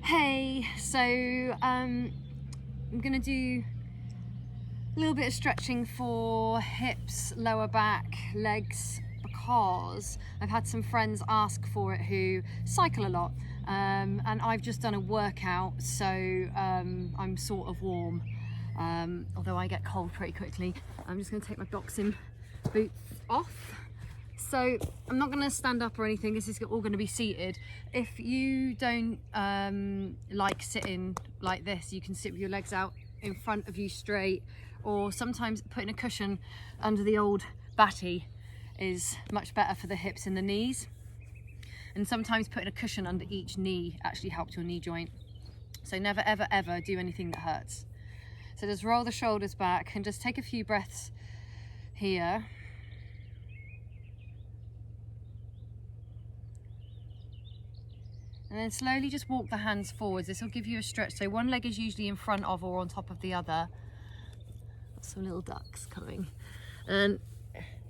Hey, so I'm gonna do a little bit of stretching for hips, lower back, legs, because I've had some friends ask for it who cycle a lot, and I've just done a workout, so I'm sort of warm, although I get cold pretty quickly. I'm just gonna take my boxing boots off. So I'm not going to stand up or anything, this is all going to be seated. If you don't like sitting like this, you can sit with your legs out in front of you straight, or sometimes putting a cushion under the old batty is much better for the hips and the knees. And sometimes putting a cushion under each knee actually helps your knee joint. So never ever ever do anything that hurts. So just roll the shoulders back and just take a few breaths here. And then slowly just walk the hands forwards. This will give you a stretch. So one leg is usually in front of or on top of the other. Got some little ducks coming. And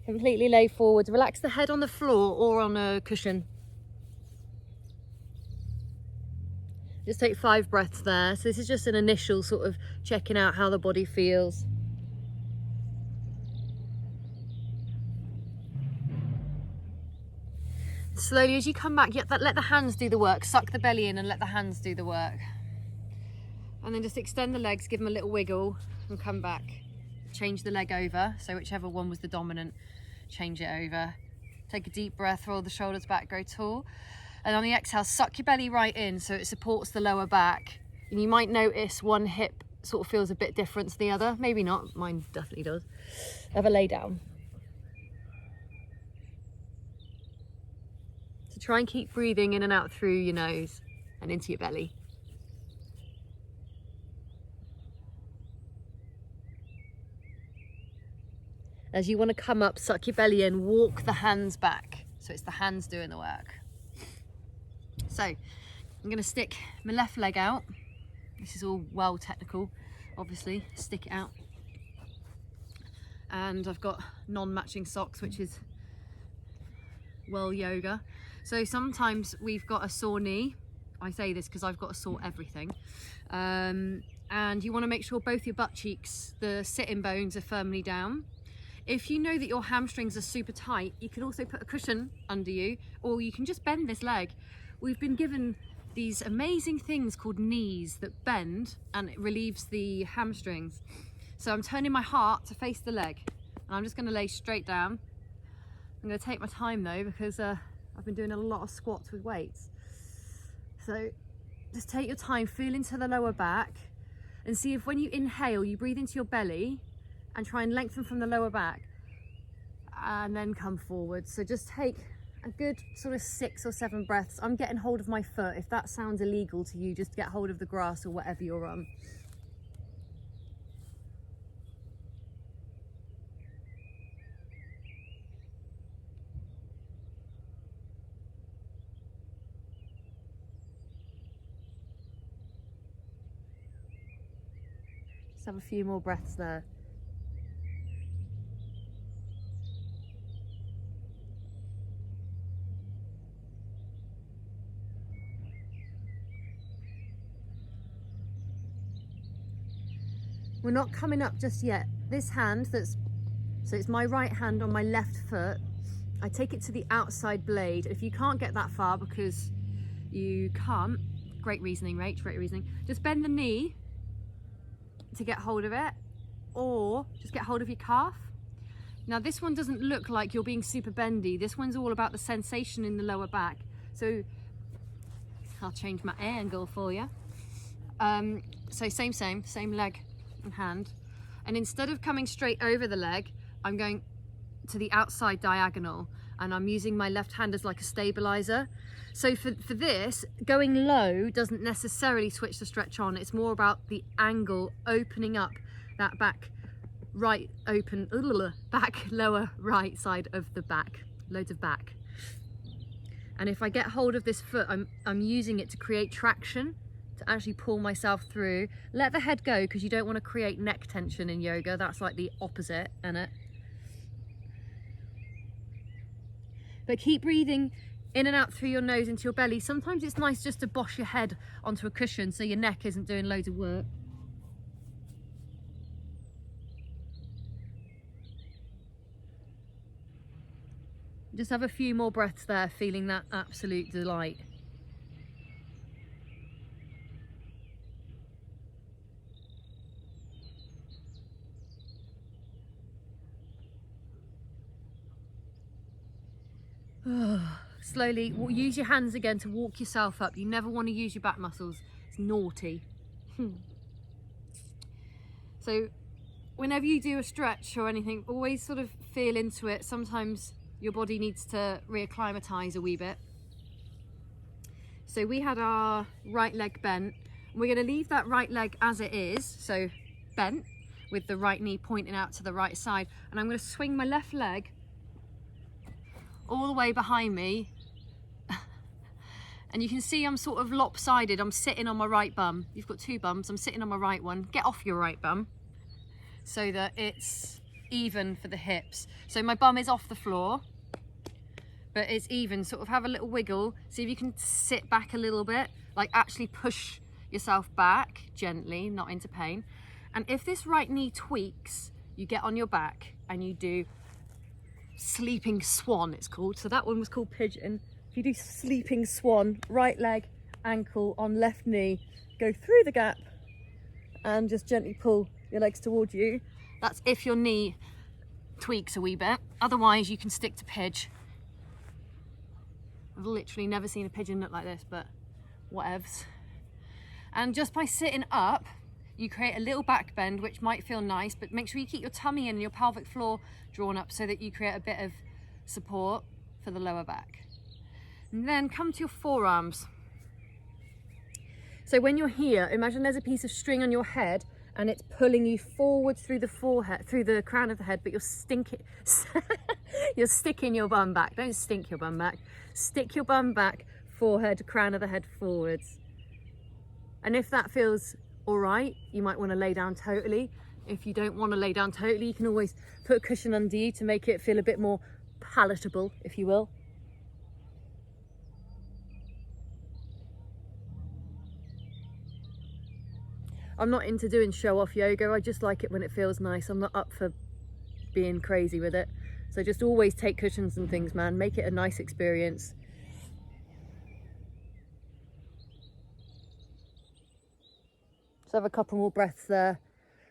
completely lay forwards. Relax the head on the floor or on a cushion. Just take 5 breaths there. So this is just an initial sort of checking out how the body feels. Slowly as you come back, let the hands do the work. Suck the belly in and let the hands do the work. And then just extend the legs, give them a little wiggle and come back. Change the leg over, so whichever one was the dominant, change it over. Take a deep breath, roll the shoulders back, go tall. And on the exhale, suck your belly right in so it supports the lower back. And you might notice one hip sort of feels a bit different to the other. Maybe not, mine definitely does. Have a lay down. Try and keep breathing in and out through your nose and into your belly. As you want to come up, suck your belly in, walk the hands back. So it's the hands doing the work. So I'm going to stick my left leg out. This is all well technical, obviously. Stick it out. And I've got non-matching socks, which is well yoga. So sometimes we've got a sore knee. I say this because I've got a sore everything. And you want to make sure both your butt cheeks, the sitting bones, are firmly down. If you know that your hamstrings are super tight, you can also put a cushion under you, or you can just bend this leg. We've been given these amazing things called knees that bend and it relieves the hamstrings. So I'm turning my heart to face the leg and I'm just going to lay straight down. I'm going to take my time though, because I've been doing a lot of squats with weights. So just take your time, feel into the lower back and see if when you inhale, you breathe into your belly and try and lengthen from the lower back and then come forward. So just take a good sort of 6 or 7 breaths. I'm getting hold of my foot. If that sounds illegal to you, just get hold of the grass or whatever you're on. Have a few more breaths there. We're not coming up just yet. This hand so it's my right hand on my left foot. I take it to the outside blade. If you can't get that far because you can't, great reasoning, Rach, great reasoning. Just bend the knee to get hold of it, or just get hold of your calf. Now this one doesn't look like you're being super bendy. This one's all about the sensation in the lower back. So I'll change my angle for you. So same leg and hand. And instead of coming straight over the leg, I'm going to the outside diagonal and I'm using my left hand as like a stabilizer. So for this, going low doesn't necessarily switch the stretch on. It's more about the angle, opening up that back right open, back lower right side of the back, loads of back. And if I get hold of this foot, I'm using it to create traction, to actually pull myself through. Let the head go because you don't want to create neck tension in yoga. That's like the opposite, isn't it? But keep breathing in and out through your nose into your belly. Sometimes it's nice just to bosh your head onto a cushion so your neck isn't doing loads of work. Just have a few more breaths there, feeling that absolute delight. Slowly use your hands again to walk yourself up. You never want to use your back muscles. It's naughty. So whenever you do a stretch or anything, always sort of feel into it. Sometimes your body needs to reacclimatise a wee bit. So we had our right leg bent. We're going to leave that right leg as it is, so bent, with the right knee pointing out to the right side. And I'm going to swing my left leg all the way behind me. And you can see I'm sort of lopsided. I'm sitting on my right bum. You've got two bums. I'm sitting on my right one. Get off your right bum so that it's even for the hips. So my bum is off the floor, but it's even. Sort of have a little wiggle. See if you can sit back a little bit, like actually push yourself back gently, not into pain. And if this right knee tweaks, you get on your back and you do sleeping swan, it's called. So that one was called pigeon. If you do sleeping swan, right leg, ankle on left knee, go through the gap and just gently pull your legs towards you. That's if your knee tweaks a wee bit. Otherwise you can stick to pidge. I've literally never seen a pigeon look like this, but whatevs. And just by sitting up, you create a little back bend, which might feel nice, but make sure you keep your tummy and your pelvic floor drawn up so that you create a bit of support for the lower back. And then come to your forearms. So when you're here, imagine there's a piece of string on your head and it's pulling you forward through the forehead, through the crown of the head, but you're sticking your bum back. Don't stink your bum back. Stick your bum back, forehead, crown of the head forwards. And if that feels all right, you might want to lay down totally. If you don't want to lay down totally, you can always put a cushion under you to make it feel a bit more palatable, if you will. I'm not into doing show-off yoga. I just like it when it feels nice. I'm not up for being crazy with it. So just always take cushions and things, man. Make it a nice experience. Let's have a couple more breaths there.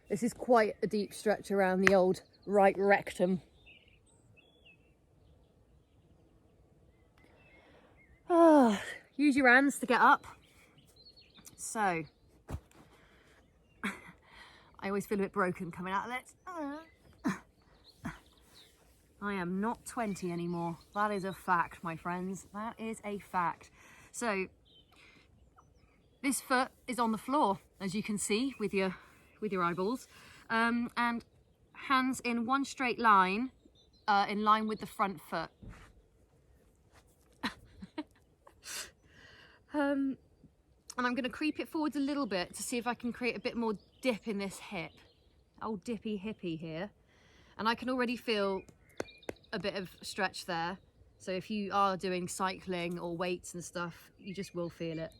This is quite a deep stretch around the old right rectum. Use your hands to get up. So, I always feel a bit broken coming out of this. I am not 20 anymore. That is a fact, my friends. That is a fact. So, this foot is on the floor, as you can see with your eyeballs, and hands in one straight line, in line with the front foot. And I'm going to creep it forwards a little bit to see if I can create a bit more dip in this hip. Old dippy hippie here. And I can already feel a bit of stretch there. So if you are doing cycling or weights and stuff, you just will feel it.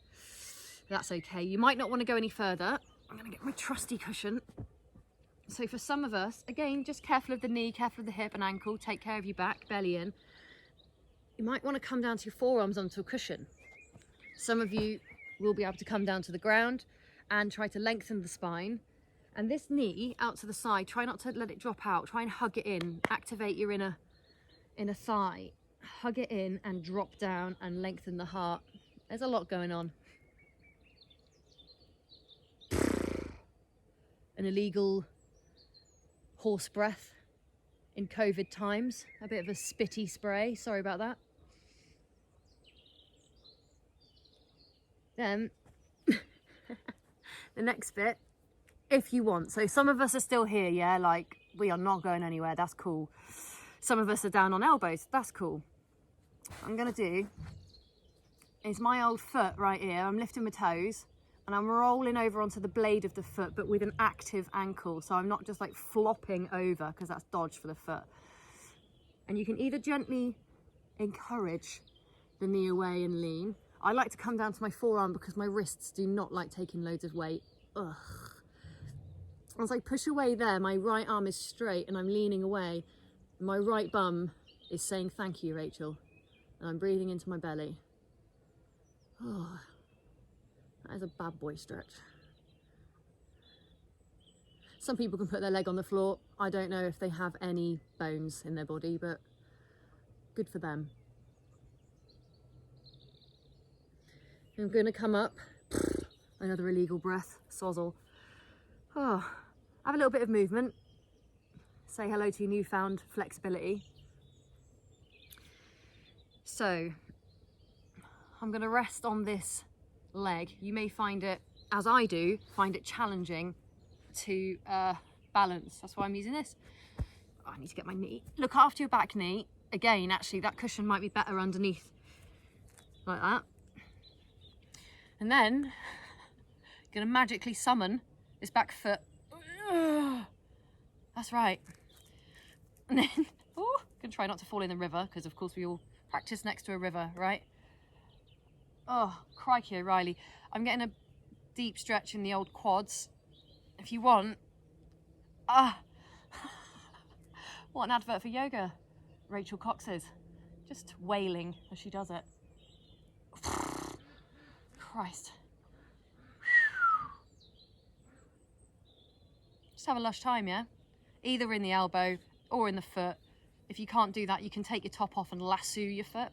That's okay. You might not want to go any further. I'm going to get my trusty cushion. So for some of us, again, just careful of the knee, careful of the hip and ankle. Take care of your back, belly in. You might want to come down to your forearms onto a cushion. Some of you will be able to come down to the ground and try to lengthen the spine. And this knee out to the side, try not to let it drop out. Try and hug it in. Activate your inner thigh. Hug it in and drop down and lengthen the heart. There's a lot going on. An illegal horse breath in COVID times. A bit of a spitty spray. Sorry about that. Then the next bit, if you want. So some of us are still here, yeah, like we are not going anywhere. That's cool. Some of us are down on elbows. That's cool. What I'm gonna do is my old foot right here. I'm lifting my toes and I'm rolling over onto the blade of the foot, but with an active ankle. So I'm not just like flopping over, because that's dodge for the foot. And you can either gently encourage the knee away and lean. I like to come down to my forearm because my wrists do not like taking loads of weight. Ugh. As I push away there, my right arm is straight and I'm leaning away. My right bum is saying, thank you, Rachel. And I'm breathing into my belly. Oh, that is a bad boy stretch. Some people can put their leg on the floor. I don't know if they have any bones in their body, but good for them. I'm gonna come up. Another illegal breath, sozzle. Oh, have a little bit of movement. Say hello to your newfound flexibility. So, I'm gonna rest on this leg. You may find it, as I do, find it challenging to balance. That's why I'm using this. Oh, I need to get my knee. Look after your back knee. Again, actually, that cushion might be better underneath. Like that. And then, I'm gonna magically summon this back foot. That's right. And then, oh, gonna try not to fall in the river, because of course we all practice next to a river, right? Oh, crikey O'Reilly. I'm getting a deep stretch in the old quads. If you want, what an advert for yoga, Rachel Cox's. Just wailing as she does it. Christ. Just have a lush time, yeah? Either in the elbow or in the foot. If you can't do that, you can take your top off and lasso your foot.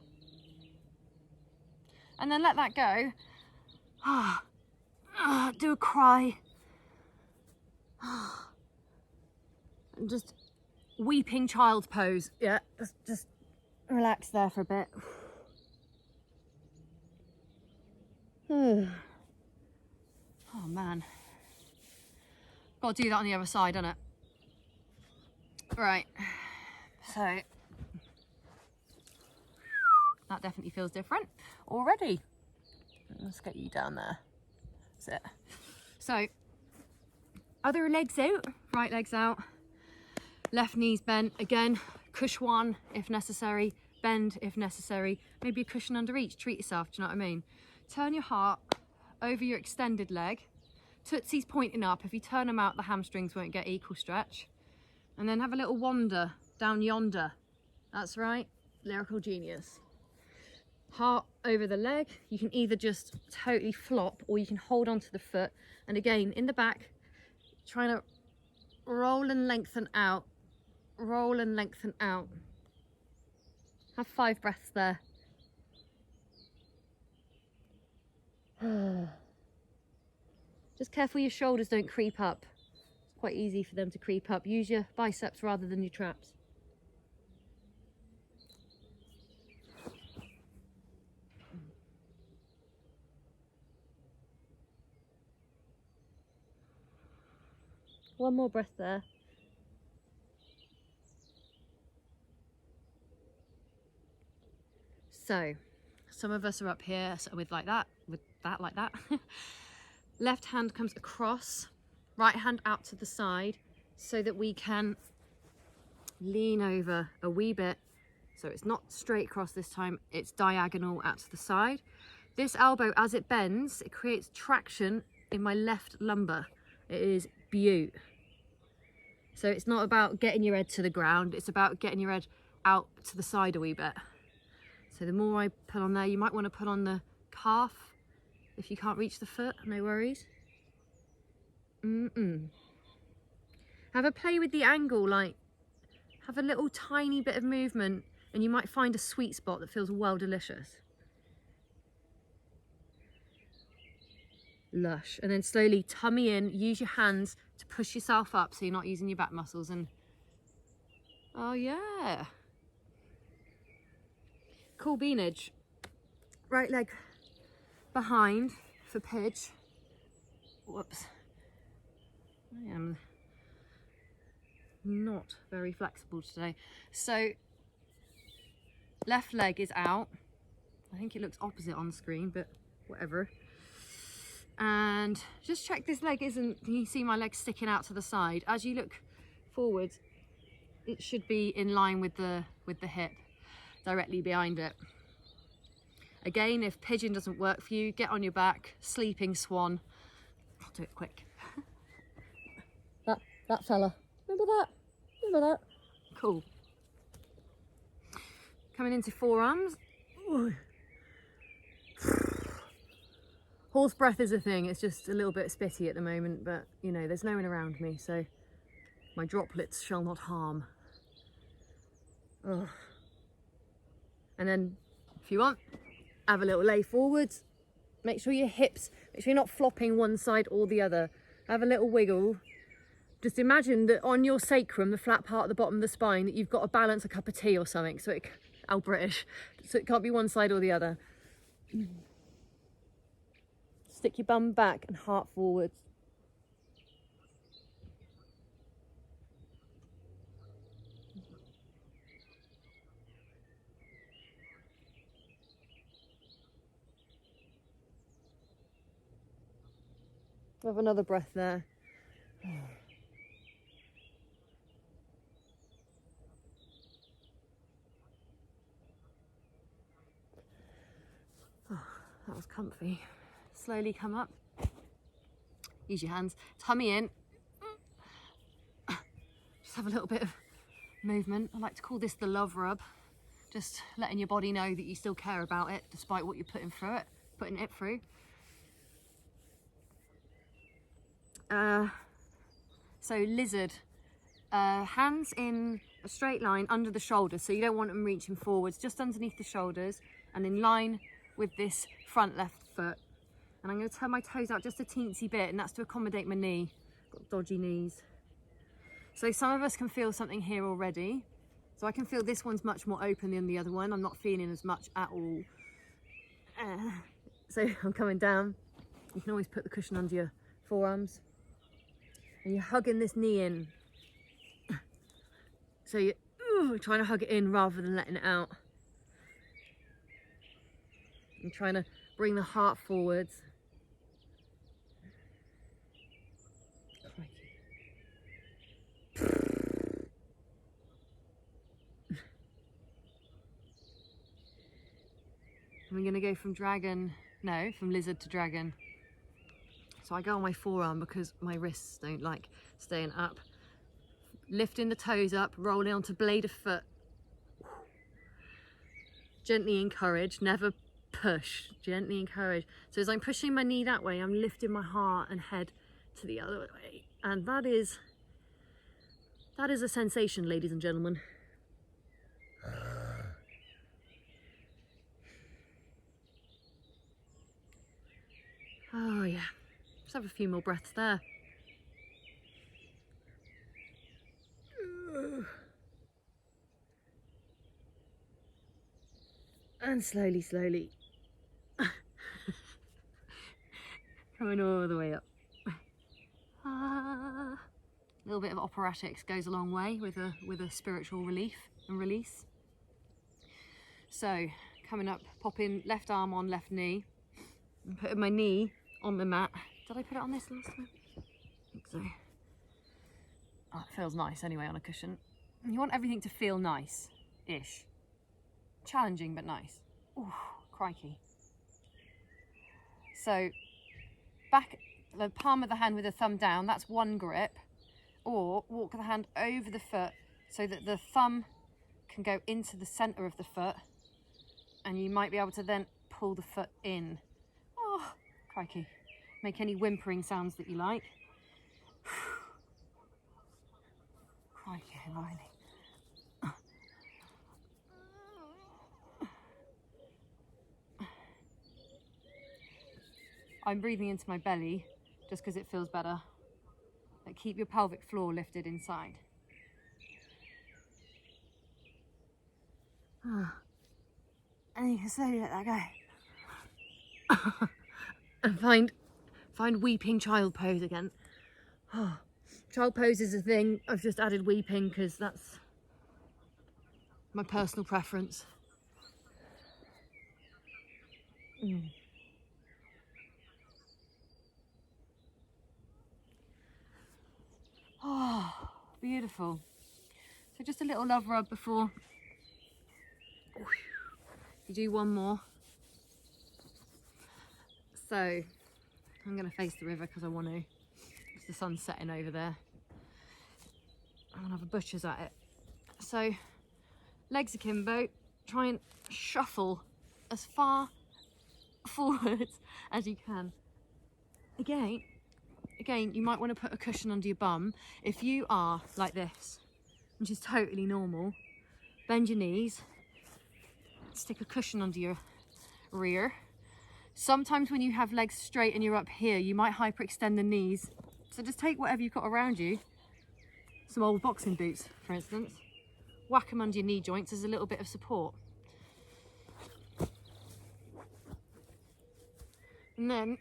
And then let that go. Do a cry. And just weeping child pose. Yeah, just relax there for a bit. Oh man. Got to do that on the other side, don't it? Right. So that definitely feels different already. Let's get you down there. That's it. So other legs out, right legs out, left knees bent. Again, cush one if necessary, bend if necessary, maybe a cushion under each. Treat yourself, do you know what I mean? Turn your heart over your extended leg. Tootsie's pointing up. If you turn them out, the hamstrings won't get equal stretch. And then have a little wander down yonder. That's right, lyrical genius. Heart over the leg. You can either just totally flop or you can hold onto the foot. And again, in the back, trying to roll and lengthen out. Roll and lengthen out. Have 5 breaths there. Just careful your shoulders don't creep up. It's quite easy for them to creep up. Use your biceps rather than your traps. One more breath there. So, some of us are up here with like that, like that. Left hand comes across, right hand out to the side so that we can lean over a wee bit. So it's not straight across this time, it's diagonal out to the side. This elbow, as it bends, it creates traction in my left lumbar. It is beaut. So it's not about getting your head to the ground, it's about getting your head out to the side a wee bit. So the more I put on there, you might want to put on the calf if you can't reach the foot, no worries. Have a play with the angle, like have a little tiny bit of movement and you might find a sweet spot that feels well delicious. Lush. And then slowly tummy in, use your hands to push yourself up so you're not using your back muscles. And oh yeah, cool beanage. Right leg behind for pitch. Whoops, I am not very flexible today. So left leg is out. I think it looks opposite on screen, but whatever. And just check this leg isn't, you see my leg sticking out to the side. As you look forward, it should be in line with the hip, directly behind it. Again, if pigeon doesn't work for you, get on your back, sleeping swan. I'll do it quick. That fella. Remember that? Remember that? Cool. Coming into forearms. Ooh. Horse breath is a thing. It's just a little bit spitty at the moment, but you know, there's no one around me, so my droplets shall not harm. Ugh. And then, if you want, have a little lay forwards. Make sure your hips, make sure you're not flopping one side or the other. Have a little wiggle. Just imagine that on your sacrum, the flat part at the bottom of the spine, that you've got to balance a cup of tea or something. So it, how British, so it can't be one side or the other. Stick your bum back and heart forwards. Have another breath there. Oh, that was comfy. Slowly come up. Use your hands. Tummy in. Just have a little bit of movement. I like to call this the love rub. Just letting your body know that you still care about it despite what you're putting it through. So lizard, hands in a straight line under the shoulders, so you don't want them reaching forwards, just underneath the shoulders and in line with this front left foot. And I'm going to turn my toes out just a teensy bit, and that's to accommodate my knee. Got dodgy knees. So some of us can feel something here already. So I can feel this one's much more open than the other one. I'm not feeling as much at all. So I'm coming down. You can always put the cushion under your forearms. And you're hugging this knee in. So you're trying to hug it in rather than letting it out. I'm trying to bring the heart forwards. And we're going to go from lizard to dragon. So I go on my forearm because my wrists don't like staying up. Lifting the toes up, rolling onto blade of foot. Gently encourage, never push, gently encourage. So as I'm pushing my knee that way, I'm lifting my heart and head to the other way. And that is a sensation, ladies and gentlemen. Oh yeah, just have a few more breaths there. And slowly, slowly. Coming all the way up. A little bit of operatics goes a long way with a spiritual relief and release. So, coming up, popping left arm on left knee, and putting my knee on the mat. Did I put it on this last time? I think so. Oh, it feels nice anyway on a cushion. You want everything to feel nice-ish. Challenging but nice. Ooh, crikey. So, back, the palm of the hand with the thumb down, that's one grip. Or walk the hand over the foot so that the thumb can go into the centre of the foot, and you might be able to then pull the foot in. Oh, crikey. Make any whimpering sounds that you like. Crikey, Riley. I'm breathing into my belly just because it feels better. Like, keep your pelvic floor lifted inside. And you can slowly let that go. And find weeping child pose again. Child pose is a thing. I've just added weeping because that's my personal preference. Oh, beautiful. So just a little love rub before you do one more. So I'm going to face the river because I want to. It's the sun's setting over there. I want to have a butcher's at it. So legs akimbo, try and shuffle as far forwards as you can. Again, you might want to put a cushion under your bum. If you are like this, which is totally normal, bend your knees, stick a cushion under your rear. Sometimes when you have legs straight and you're up here, you might hyperextend the knees. So just take whatever you've got around you, some old boxing boots, for instance, whack them under your knee joints as a little bit of support. And then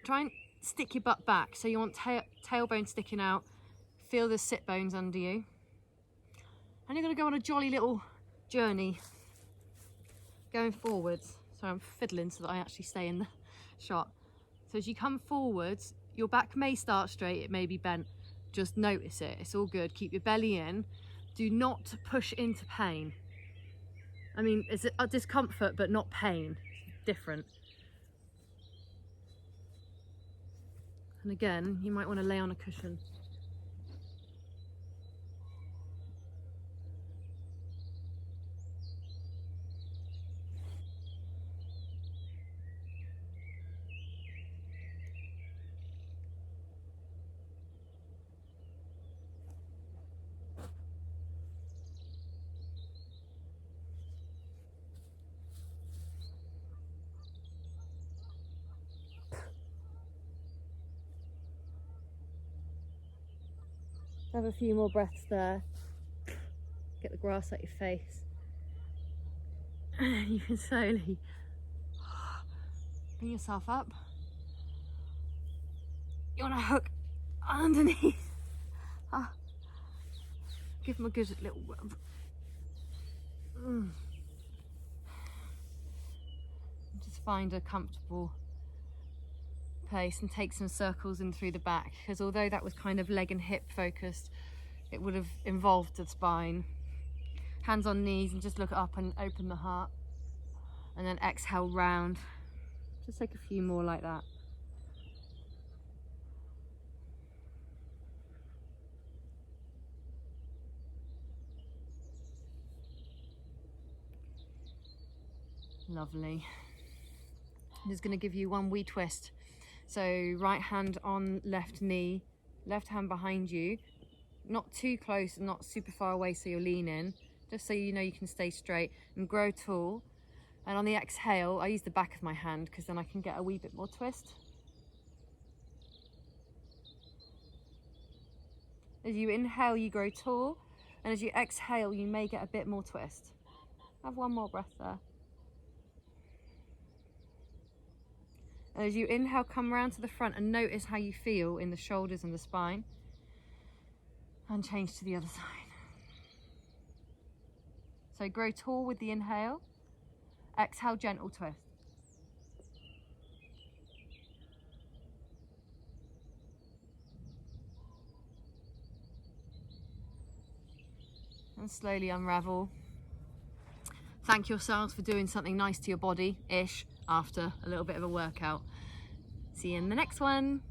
try and stick your butt back. So you want tailbone sticking out, feel the sit bones under you. And you're going to go on a jolly little journey going forwards. So I'm fiddling so that I actually stay in the shot. So as you come forwards, your back may start straight, it may be bent. Just notice it, it's all good. Keep your belly in. Do not push into pain. I mean, it's a discomfort, but not pain. It's different. And again, you might want to lay on a cushion. Have a few more breaths there. Get the grass out your face. You can slowly bring yourself up. You want to hook underneath. Give them a good little rub. Just find a comfortable place and take some circles in through the back, because although that was kind of leg and hip focused, it would have involved the spine. Hands on knees and just look up and open the heart, and then exhale round. Just take a few more like that. Lovely. I'm just going to give you one wee twist. So right hand on left knee, left hand behind you, not too close and not super far away so you're leaning, just so you know you can stay straight and grow tall. And on the exhale, I use the back of my hand because then I can get a wee bit more twist. As you inhale, you grow tall, and as you exhale, you may get a bit more twist. Have one more breath there. And as you inhale, come round to the front and notice how you feel in the shoulders and the spine. And change to the other side. So grow tall with the inhale. Exhale, gentle twist. And slowly unravel. Thank yourselves for doing something nice to your body-ish after a little bit of a workout. See you in the next one.